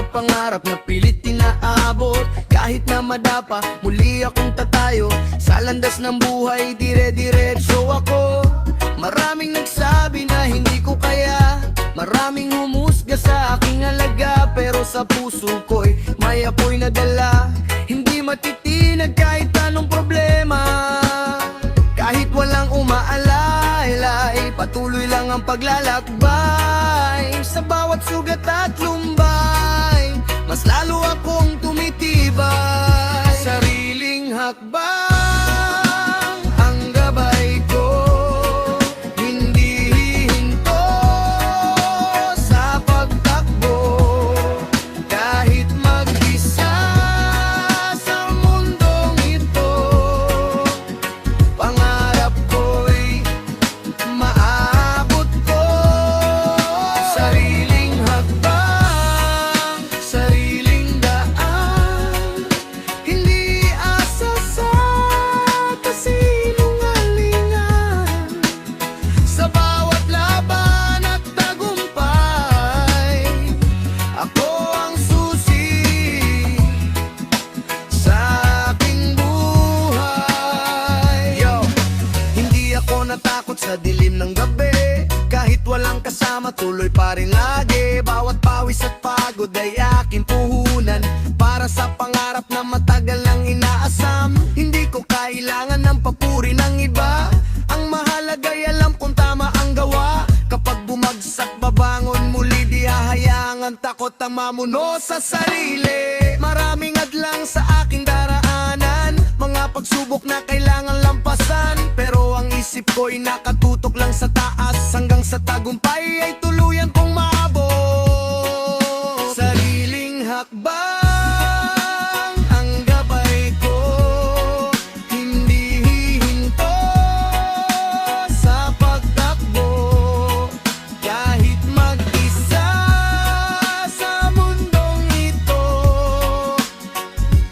pangarap na pilit inaabot. Kahit na madapa, muli akong tatayo sa landas ng buhay, dire-diretso ako. Maraming nagsabi na hindi ko kaya, maraming humusga sa aking halaga. Pero sa puso ko'y may apoy na dala, hindi matitinag kahit anong problema. Kahit walang umaalay-lay, patuloy lang ang paglalakbay. Sa bawat sugat at lumbay, mas lalo akong tumitibay. Sariling hakbang ang gabay ko, hindi hihinto sa pagtakbo. Kahit mag-isa sa mundong ito, pangarap ko'y maabot ko. Sariling hakbang, sariling daan, hindi asa sa kasinungalingan. Sa bawat laban at tagumpay, ako ang susi sa aking buhay. Yo, hindi ako natakot sa dilim ng gabi. Kahit walang kasama, tuloy pa rin lagi. Bawat pawis at pagod ay aking puhunan para sa pangarap na matagal nang inaasam. Hindi ko kailangan ng papuri ng iba, ang mahalaga'y alam kung tama ang gawa. Kapag bumagsak, babangon muli, di hahayaang ang takot ang mamuno sa sarili. Maraming adlang sa aking daraanan, mga pagsubok na kailangan lampasan. Pero ang isip ko'y nakatutok lang sa taas, hanggang sa tagumpay ay tuluyan kong maabot. Sariling hakbang ang gabay ko, hindi hihinto sa pagtakbo. Kahit mag-isa sa mundong ito,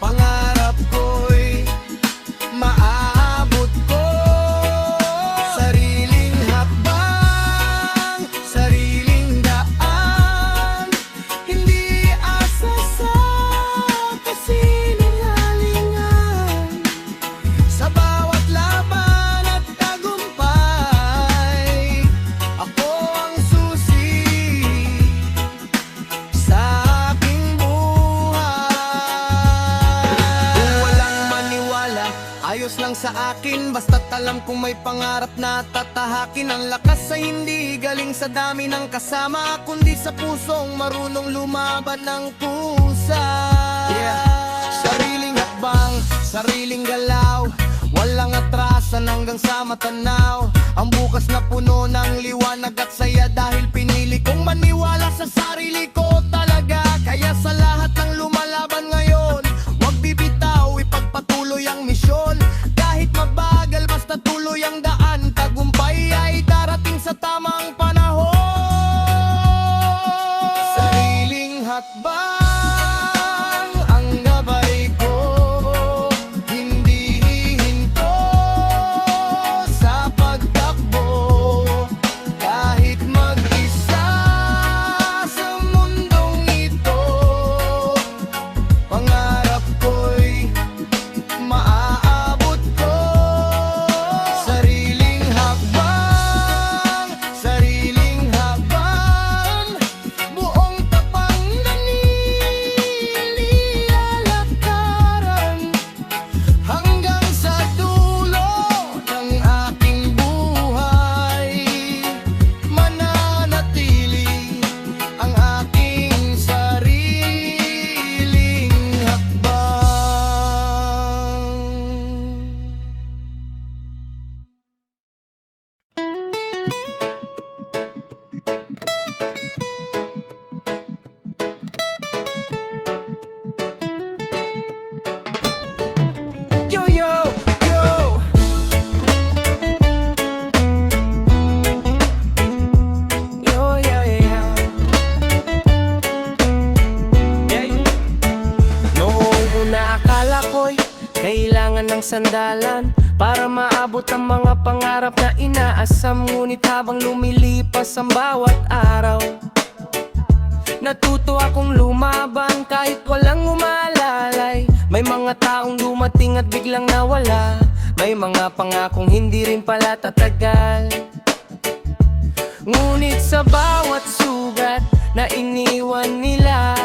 pangarap ko'y maabot ko. Sariling hakbang, sariling daan, hindi asa sa kasinungalingan. Sa bawat laban at tagumpay, ako ang susi sa aking buhay. Kung walang maniwala, ayos lang sa akin, basta't alam kong may pangarap na tatahakin. Ang lakas ay hindi galing sa dami ng kasama, kundi sa pusong marunong lumaban ng kusa. Sariling hakbang, sariling galaw, walang atrasan hanggang sa matanaw. Ang bukas na puno ng liwanag at saya, dahil pinili kong maniwala sa sarili ko talaga. Kaya sa lahat ng lumalaban ngayon, huwag bibitaw, ipagpatuloy ang misyon. Kahit mabagal, basta tuloy ang daan, tagumpay ay darating sa tamang panahon. Sariling hakbang ang gabay ko, hindi hihinto sa pagtakbo. Kahit mag-isa sa mundong ito, pangarap ko'y maaabot ko. Sariling hakbang, sariling habang, buong tapang na nilalakaran, hanggang sa dulo ng aking buhay. Mananatili ang aking sariling hakbang. Yo, yo, yo. Yo, yo, yo. Noong una akala ko'y kailangan ng sandalan para maabot ang mga pangarap na inaasam. Ngunit habang lumilipas ang bawat araw, natuto akong lumaban dumating at biglang nawala. May mga pangakong hindi rin pala tatagal. Ngunit sa bawat sugat na iniwan nila,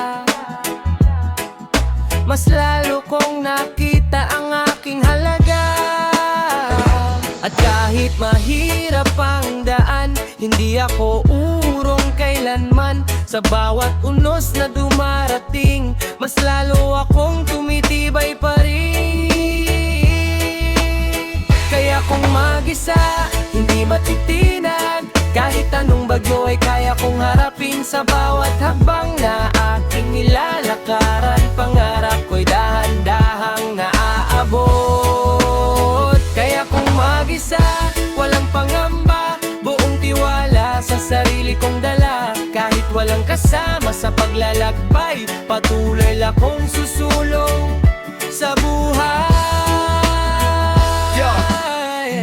mas lalo kong nakita ang aking halaga. At kahit mahirap ang daan, hindi ako urong kailanman. Sa bawat unos na dumarating, mas lalo akong tumitibay pa rin. Kaya kung mag-isa, hindi matitinag. Kahit anong bagyo ay kaya kong harapin. Sa bawat hakbang na aking nilalakaran, pangarap ko'y dahan-dahang naaabot. Kaya kung mag-isa, walang pangamba, buong tiwala sa sarili kong dala. Kahit walang kasama sa paglalakbay, patuloy lang akong susulong sa buhay.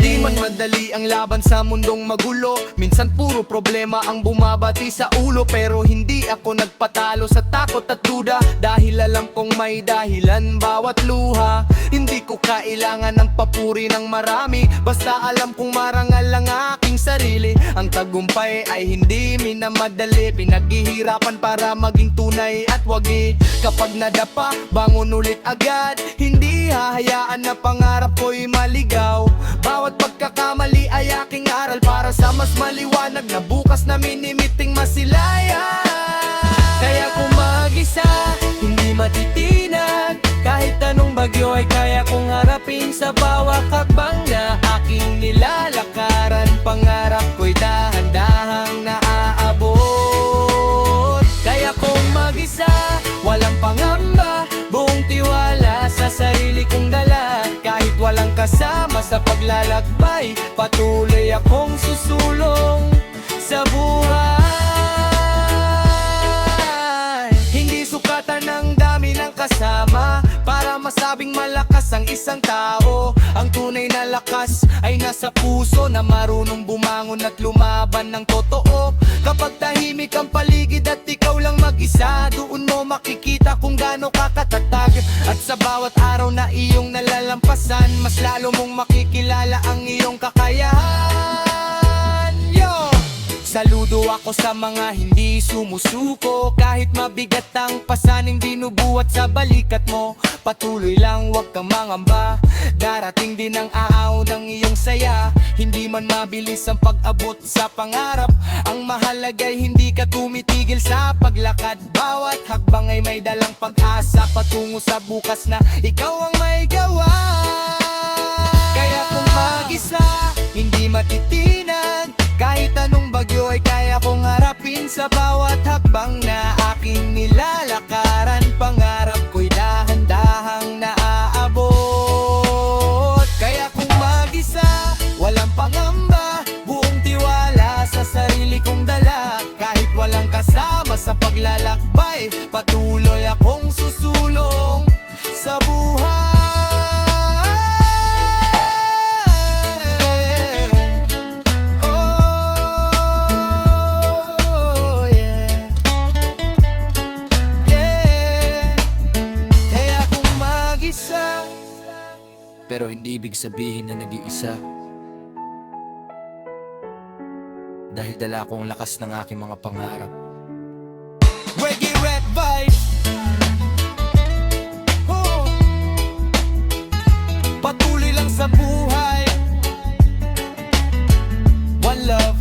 Di man madali ang laban sa mundong magulo. Minsan puro problema ang bumabati sa ulo. Pero hindi ako nagpatalo sa takot at duda, dahil alam kong may dahilan bawat luha. Hindi ko kailangan ng papuri ng marami, basta alam kong marangal ang aking sarili. Ang tagumpay ay hindi minamadali, pinaghihirapan para maging tunay at wagi. Kapag nadapa, bangon ulit agad. Hindi hahayaan na pangarap ko'y maligaw. Bawat pagkakamali ay aking aral para sa mas maliwanag na bukas na minimiting masilayan. Kaya kung mag-isa, hindi matitinag. Kahit anong bagyo ay kaya kong harapin. Sa bawat hakbang na aking nilalakaran, pangarap ko'y dahan-dahang naaabot. Kaya kung mag-isa, walang pangamba, buong tiwala sa sarili kong dala. Kahit walang kasama sa paglalakbay, patuloy akong susulong sa buhay. Hindi sukatan ng dami ng kasama para masabing malakas ang isang tao. Ang tunay na lakas ay nasa puso na marunong bumangon at lumaban ng totoo. Kapag tahimik ang paligid at ikaw lang mag-isa, doon mo makikita kung gaano ka katatag. At sa bawat araw na iyong nalalampasan, mas lalo mong makikilala ang iyong kakayahan. Yo! Saludo ako sa mga hindi sumusuko. Kahit mabigat ang pasaning binubuhat sa balikat mo, patuloy lang, huwag kang mangamba. Darating din ang aaw ng iyong saya. Hindi man mabilis ang pag-abot sa pangarap, ang mahalaga'y hindi ka tumitigil sa paglakad. Bawat hakbang ay may dalang pag-asa patungo sa bukas na ikaw ang may gawa. Kaya kung mag-isa, hindi matitinag. Kahit anong bagyo ay kaya kong harapin. Sa bawat hakbang na aking nilalakaran, pangarap ko'y dahan-dahang naaabot. Kaya kung mag-isa, walang pangamba, buong tiwala sa sarili kong dala. Kahit walang kasama sa paglalakbay, patuloy akong susulong sa buhay. Pero hindi ibig sabihin na nag-iisa, dahil dala ko ang lakas ng aking mga pangarap. Reggae Red Vibe. Oh. Patuloy lang sa buhay. One love,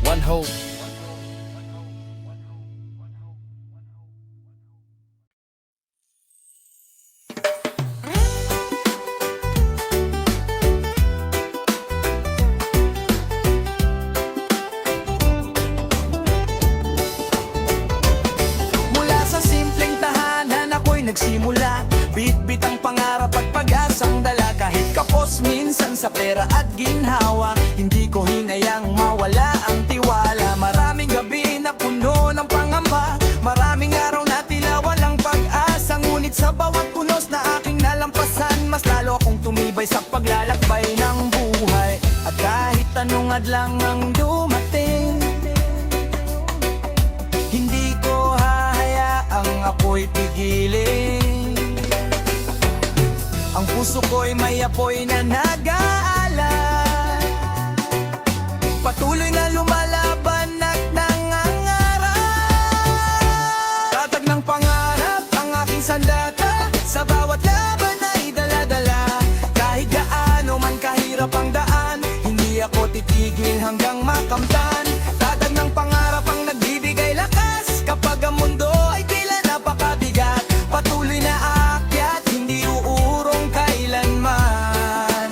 one hope. Nagsimula, bit-bit ang pangarap at pag-asang dala. Kahit kapos minsan sa pera at ginhawa, hindi ko hinayang mawala ang tiwala. Maraming gabi na puno ng pangamba, maraming araw na tila walang pag-asa. Ngunit sa bawat punos na aking nalampasan, mas lalo akong tumibay sa paglalakbay ng buhay. At kahit anong adlang ang dumating, hindi ko hahayaang ako'y pigilin. Ang puso ko'y may apoy na nag-aalay. Patuloy na lumalaban at nangangarap. Tatag ng pangarap ang aking sandata. Sa bawat laban ay dala-dala. Kahit gaano man kahirap ang daan, hindi ako titigil hanggang makamtan. Tatag ng pangarap ang nagbibigay lakas. Kapag ang mundo ay tila napakabigat, patuloy na aakyat, hindi uurong kailanman.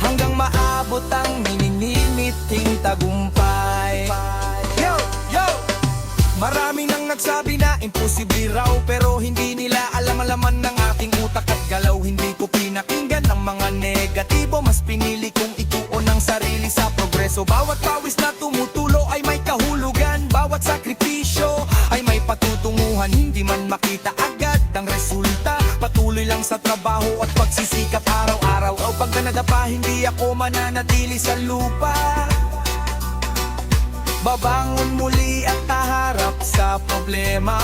Hanggang maabot ang minilimiting tagumpay. Yo! Yo! Maraming nang nagsabi na imposible raw, pero hindi nila alam ang laman ng aking utak at galaw. Hindi ko pinakinggan ang mga negatibo, mas pinili kong ituon ang sarili sa progreso. Bawat pawis na tumutulo ay may kahulugan, bawat sakripisyo ay may patutunguhan. Hindi man makita agad ang resulta, patuloy lang sa trabaho at pagsisikap araw-araw. O pag nadapa, hindi ako mananatili sa lupa. Babangon muli at haharap sa problema.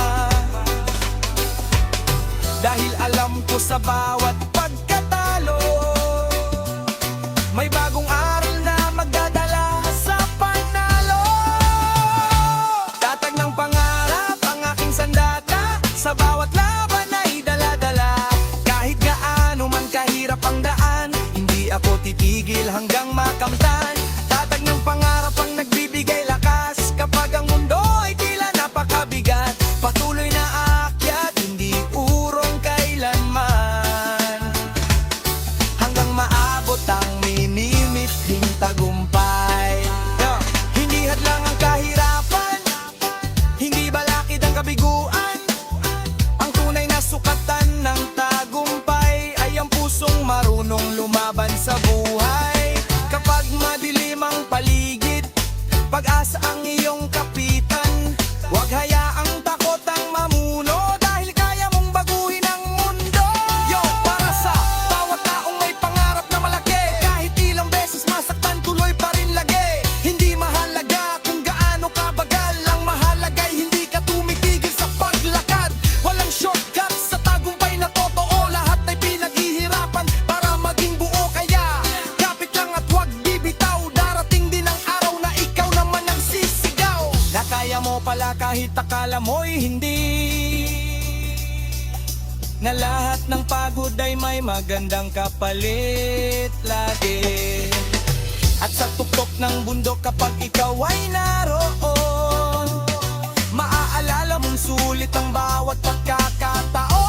Dahil alam ko sa bawat pagkatalo, may bagong aral na magdadala sa panalo. Tatag ng pangarap ang aking sandata. Sa bawat laban ay dala-dala. Kahit gaano man kahirap ang daan, hindi ako titigil hanggang makamtan. Tatag ng pangarap ang nagbibigay lakas. Kapag ang mundo ay tila napakabigat, patuloy na aakyat, hindi urong kailanman. Hanggang maabot ang minimiting tagumpay. Hindi hadlang ang kahirapan, hindi balakid ang kabiguan. Ang tunay na sukatan ng tagumpay ay ang pusong marunong lumaban sa buhay. Kapag madilim ang paligid, pag-asa ang iyong kapitan. Huwag hayaang takot ang mamuno, dahil kaya mong baguhin ang mundo. Yo, para sa bawat taong may pangarap na malaki, kahit ilang beses masaktan, tuloy pa rin lagi. Hindi mahalaga kung gaano kabagal, ang mahalaga'y hindi ka tumitigil sa paglakad. Walang shortcut sa tagumpay na totoo, lahat ay pinaghihirapan para maging buo. Kaya kapit lang at huwag bibitaw, darating din ang araw na ikaw naman ang sisigaw. Na kaya mo pala kahit akala mo'y hindi, na lahat ng pagod ay may magandang kapalit lagi. At sa tuktok ng bundok kapag ikaw ay naroon, maaalala mong sulit ang bawat pagkakataon.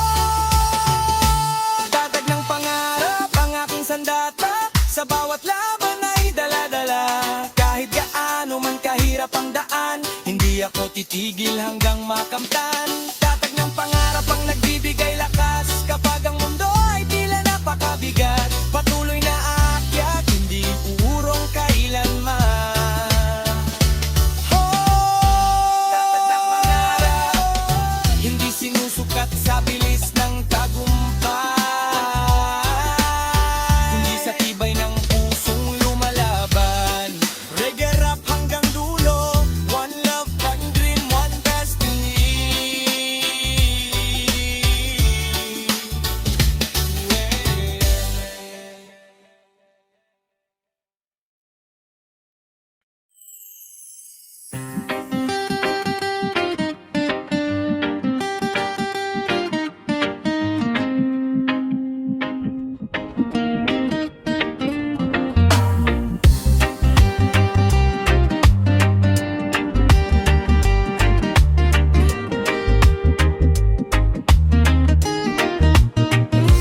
Tatag ng pangarap ang aking sandata. Sa bawat laban ay dala-dala. Kahit gaano man kahirap ang daan, hindi ako titigil hanggang makamtan. Tatag ng pangarap ang nagbibigay lakas. Kapag ang mundo ay tila napakabigat, patuloy na aakyat, hindi uurong kailanman. Tatag ng pangarap, hindi sinusukat sa bilis ng tagumpay, kundi sa tibay ng pusong lumalaban. Reggae rap hanggang dulo, one love, one dream, one destiny.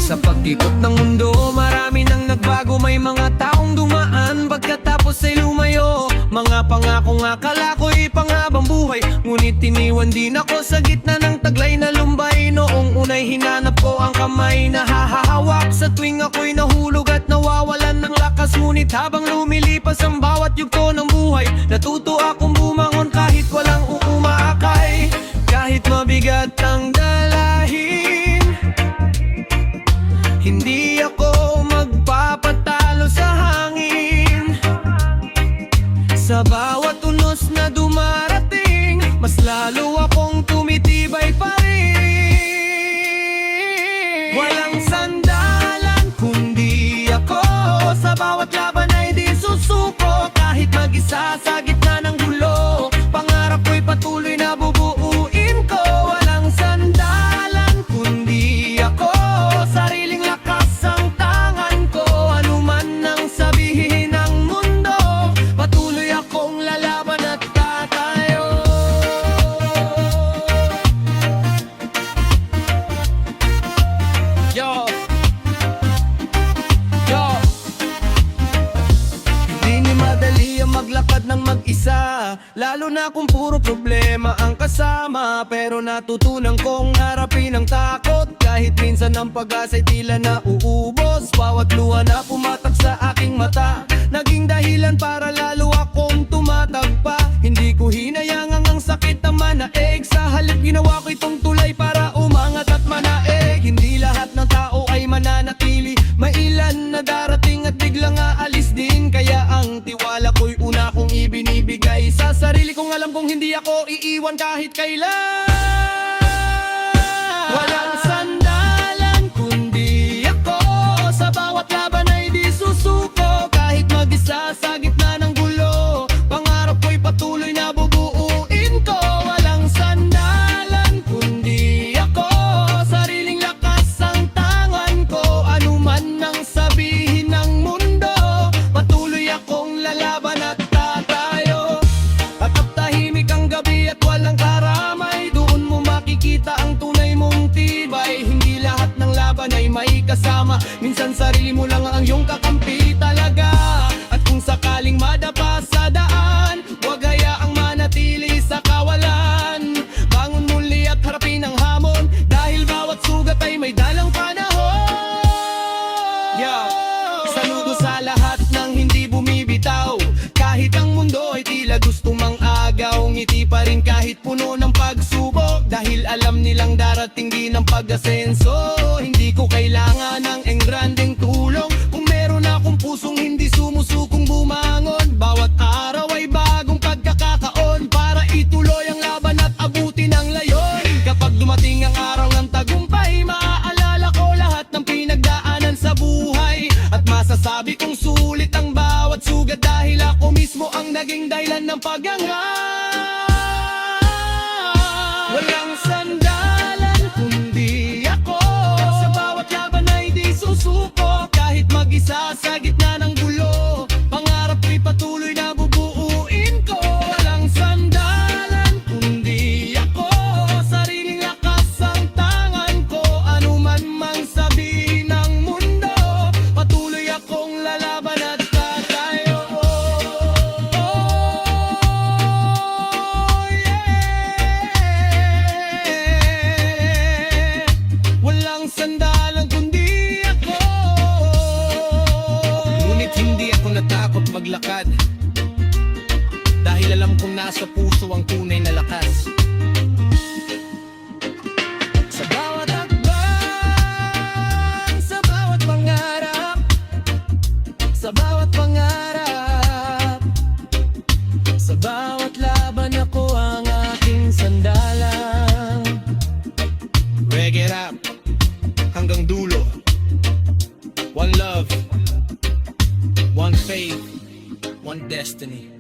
Sa pag-ikot ng mundo, marami nang nagbago. May mga taong dumaan pagkatapos ay lumayo. Mga pangakong akala ko'y panghabang buhay, ngunit iniwan din ako sa gitna ng taglay na lumbay. Noong unay hinanap ko ang kamay na hahawak sa tuwing ako'y nahulog at nawawalan ng lakas. Ngunit habang lumilipas ang bawat yugto ng buhay, natuto akong bumangon kahit walang umaakay. Kahit mabigat ang dalahin, hindi ako magpapatalo sa hangin. Sa bawat unos na dumarating, mas lalo akong tumitibay pa rin. Walang sandali Lalo na kung puro problema ang kasama, pero natutunan kong harapin ang takot. Kahit minsan ang pag-asa'y tila nauubos, bawat luha na pumatak sa aking mata naging dahilan para lalo akong tumatagpa. Hindi ko hinayangang ang sakit na manaig, sa halip ginawa ko itong tulay para umangat at manaig. Hindi lahat ng tao ay mananatili, may ilan na darating at biglang aalis din. Kaya ang tiwala ko'y una kong ibinibigay sa sarili kong alam kong hindi ako iiwan kahit kailan. Walang sandalan kundi ako, sa bawat laban ay di susuko. Kahit mag-isa sa gitna ng gulo, pangarap ko'y patuloy na bubuuin ko. Walang sandalan kundi ako, sariling lakas ang tangan ko. Ano man ang sabihin ng mundo, patuloy akong lalaban at tatayo. At tahimik ang gabi at walang karamay, doon mo makikita ang tunay mong tibay. Hindi lahat ng laban ay may kasama, minsan sarili mo lang ang iyong kakampi talaga. At kung sakaling madapa sa daan, huwag hayaang manatili sa kawalan. Bangon muli at harapin ang hamon, dahil bawat sugat ay may dalang panahon. Saludo sa lahat ng hindi bumibitaw, kahit ang mundo ay tila gusto mang agaw. Ngiti pa rin kahit puno ng pagsubok, dahil alam nilang darating din ang pag-asenso. Hindi ko kailangan ng engrandeng tulong kung meron akong pusong hindi sumusukong bumangon. Bawat araw ay bagong pagkakataon para ituloy ang laban at abutin ang layon. Kapag dumating ang araw ng tagumpay, maaalala ko lahat ng pinagdaanan sa buhay, at masasabi kong sulit ang bawat sugat, dahil ako mismo ang naging dahilan ng pagangat. Walang sandalan kundi ako, sa bawat laban ay di susuko. Kahit mag-isa sa gitna ng gulo, pangarap ko'y patuloy na bubuuin ko. Walang sandalan kundi ako, sariling lakas ang tangan ko. Ano man mang sabihin ng mundo, patuloy akong lalaban at tatayo. Walang sandalan kundi ako. Ngunit hindi ako natakot maglakad, dahil alam kong nasa puso ang tunay na lakas. Sa bawat hakbang, sa bawat pangarap, sa bawat pangarap, sa bawat laban ako ang aking sandalan. Reggae rap hanggang dulo. One love, one faith, one destiny.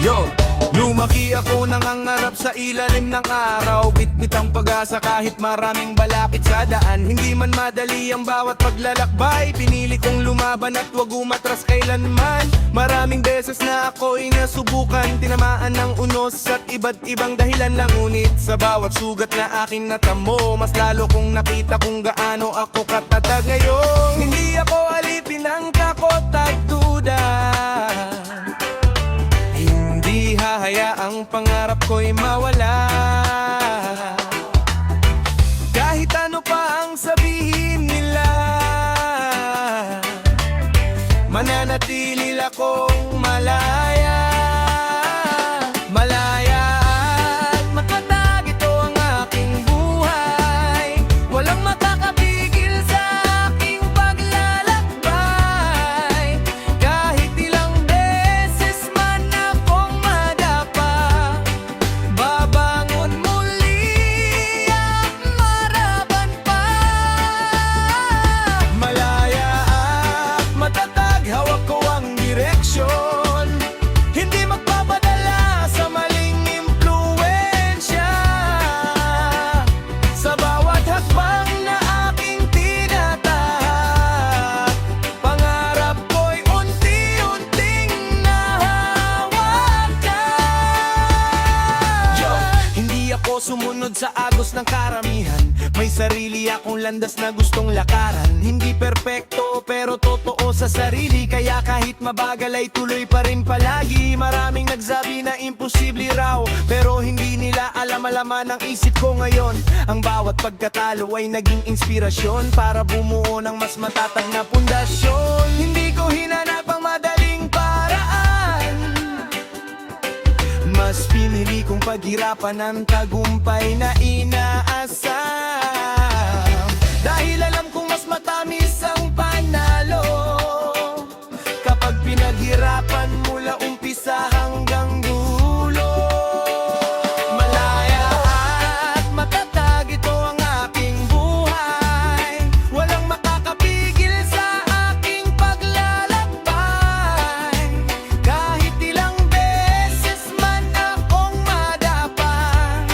Yo, lumaki ako nangangarap sa ilalim ng araw, bitbit ang pag-asa kahit maraming balakid sa daan. Hindi man madali ang bawat paglalakbay, pinili kong lumaban at wag umatras kailanman. Maraming beses na ako'y nasubukan, tinamaan ng unos at iba't ibang dahilan lang. Ngunit sa bawat sugat na aking natamo, mas lalo kong nakita kung gaano ako katatag ngayon. Hindi ako alipin ng takot at duda, hindi hahayaang pangarap ko'y mawala. Kahit ano pa ang sabihin nila, mananatili akong malaya. Malaya at makatag, ito ang aking buhay. Walang makakapigil sa aking paglalakbay. Kahit ilang beses man akong madapa, babangon muli at maraban pa. Malaya at matatag, hawak ko ang direksyon. sumusunod sa agos ng karamihan. May sarili akong landas na gustong lakaran. Hindi perpekto pero totoo sa sarili, kaya kahit mabagal ay tuloy pa rin palagi. Maraming nagsabi na imposible raw, pero hindi nila alam-alaman ang isip ko ngayon. Ang bawat pagkatalo ay naging inspirasyon para bumuo ng mas matatag na pundasyon. Hindi ko hinanap ang madaling paraan, mas pinili kong paghirapan ang tagumpay na inaasam. Dahil alam kong mas matamis ang panalo kapag pinaghirapan mula umpisa hanggang dulo. Malaya at matatag, ito ang aking buhay. Walang makakapigil sa aking paglalakbay. Kahit ilang beses man akong madapa,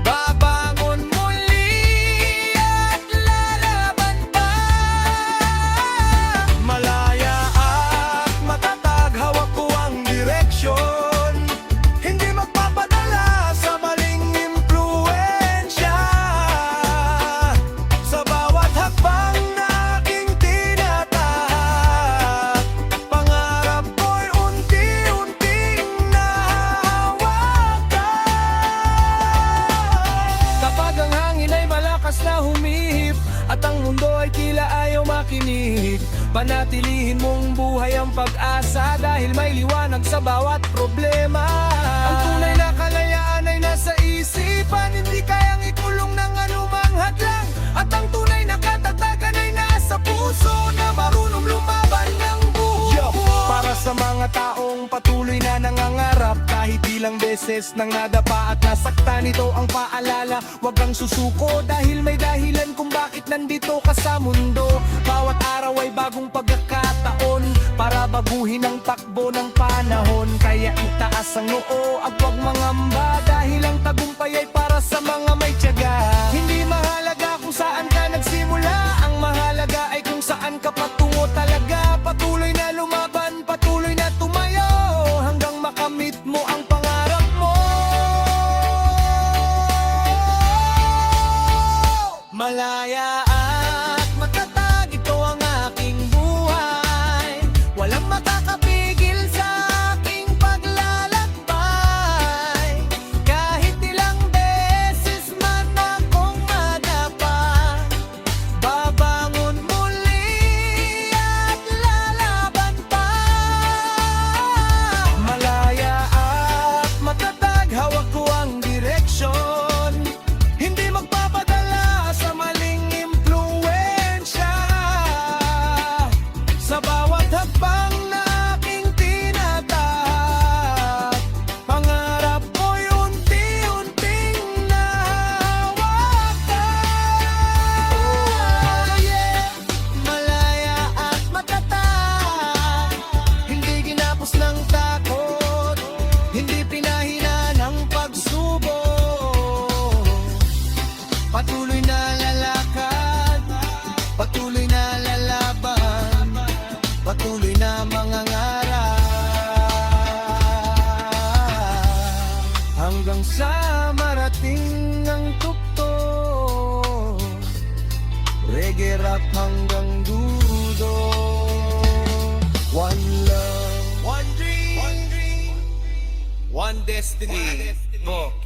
babangon muli at lalaban pa. Malaya at matatag, hawak ko ang direksyon. Hindi magpapadala sa maling impluensya. Sa bawat hakbang na aking tinatahak, pangarap ko'y unti-unting nahawakan. Kapag ang hangin ay malakas na humihip at ang mundo ay tila ayaw makinig, panatilihin mong buhay ang pag-asa, dahil may liwanag sa bawat problema. Ang tunay na kalayaan ay nasa isipan, hindi kayang ikulong ng anumang hadlang. At ang tunay na katatagan ay nasa puso na marunong lumaban ng buo. Para sa mga taong patuloy na nangangarap, kahit ilang beses nang nadapa at nasaktan, ito ang paalala: huwag kang susuko, dahil may dahilan kung bakit nandito ka sa mundo. Bawat araw ay bagong pagkakataon para baguhin ang takbo ng panahon. Kaya itaas ang noo at huwag mangamba, dahil ang tagumpay ay para sa mga may tiyaga. Hindi mahalaga kung saan ka nagsimula, ang mahalaga ay kung saan ka patungo talaga. Patuloy na lumaban, patuloy na tumayo, hanggang makamit mo ang pangarap mo. Malaya at matatag, ito ang aking buhay. Walang makakapigil sa aking paglalakbay. Kahit ilang beses man akong madapa, babangon muli at lalaban pa. Malaya at matatag, hawak ko ang direksyon. Hindi magpapadala sa maling impluensya. Sa bawat hakbang na aking tinatahak, pangarap ko'y unti-unting nahawakan. Oh yeah, malaya at matatag, hindi ginapos ng takot, hindi pinahina ng pagsubok. Patuloy na lalakad, patuloy na lalaban, patuloy na mangangarap, hanggang sa marating ang tukto. Reggae rap hanggang dulo. One love, one dream, one destiny. Book.